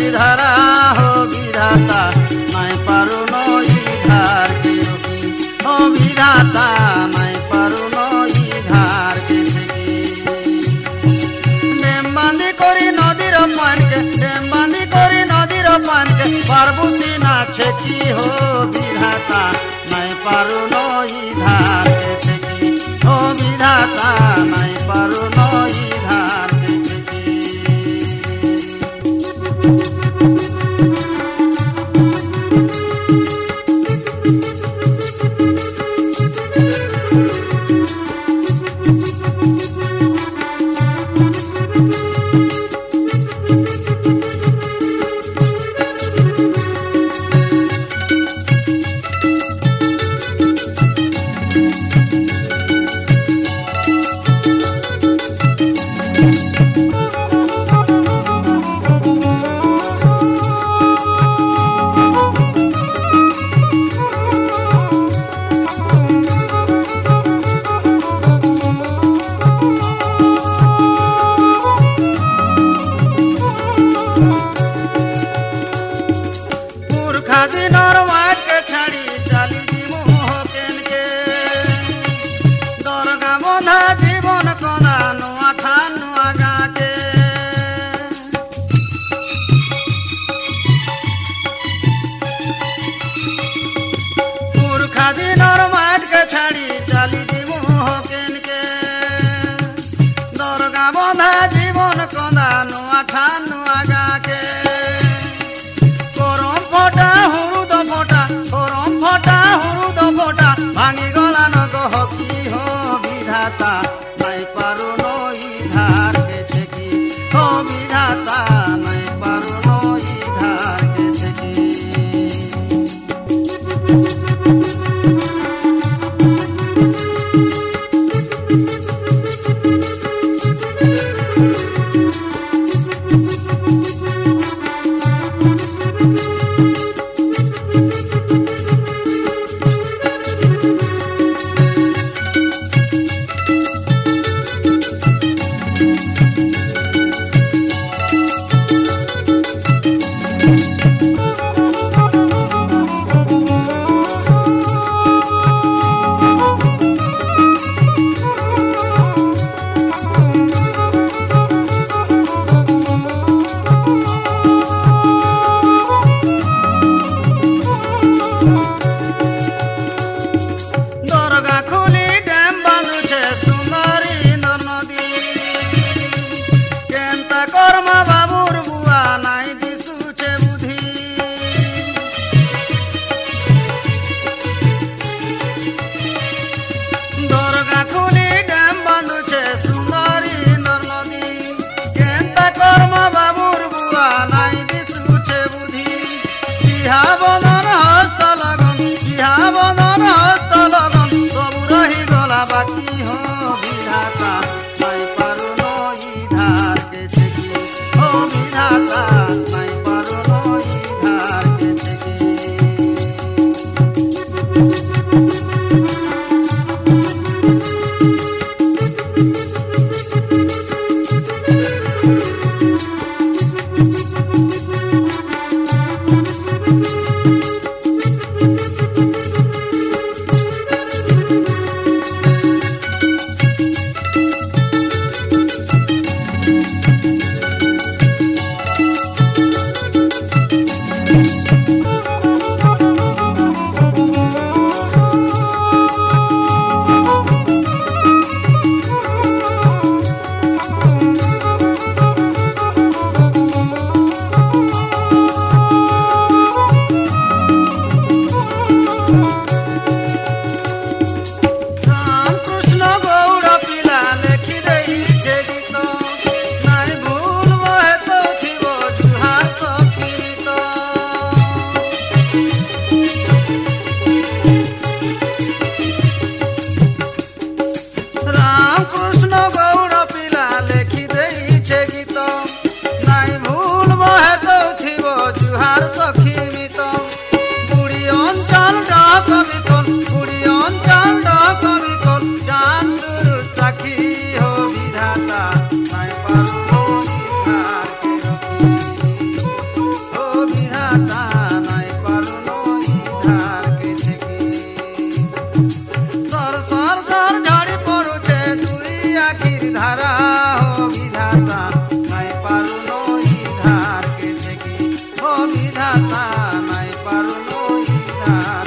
नदी धारा हो विधाता नहीं पारू नई धार के रोकी हो विधाता नहीं पारू नई धार के ठेकी डेम बांधी करी नदीर पान के डेम बांधी करी नदीर पान के पारबू सीना छेकी हो विधाता नहीं पारू नई धार के ठेकी हो विधाता नहीं पारू नई धार के ठेकी दिनर माट के छाड़ी चाली जीवो केन के दरगा बंधा जीवन कदा नुआ ठान नुआ गा के पुरखा दिनर माट के छाड़ी चाली जीवो केन के दरगा बंधा जीवन कदा नुआ ठान नुआ गा के भांगी गला न गहकी हो विधाता नहीं पारू नई धार के ठेकी हो विधाता नहीं पारू नई धार के ठेकी ধার কে থেকে সর সর সর ঝাড়ি পড়ুছে দুই আখির ধারা ও বিধাতা নাই পারু নই ধার কে থেকে ও বিধাতা নাই পারু নই ধার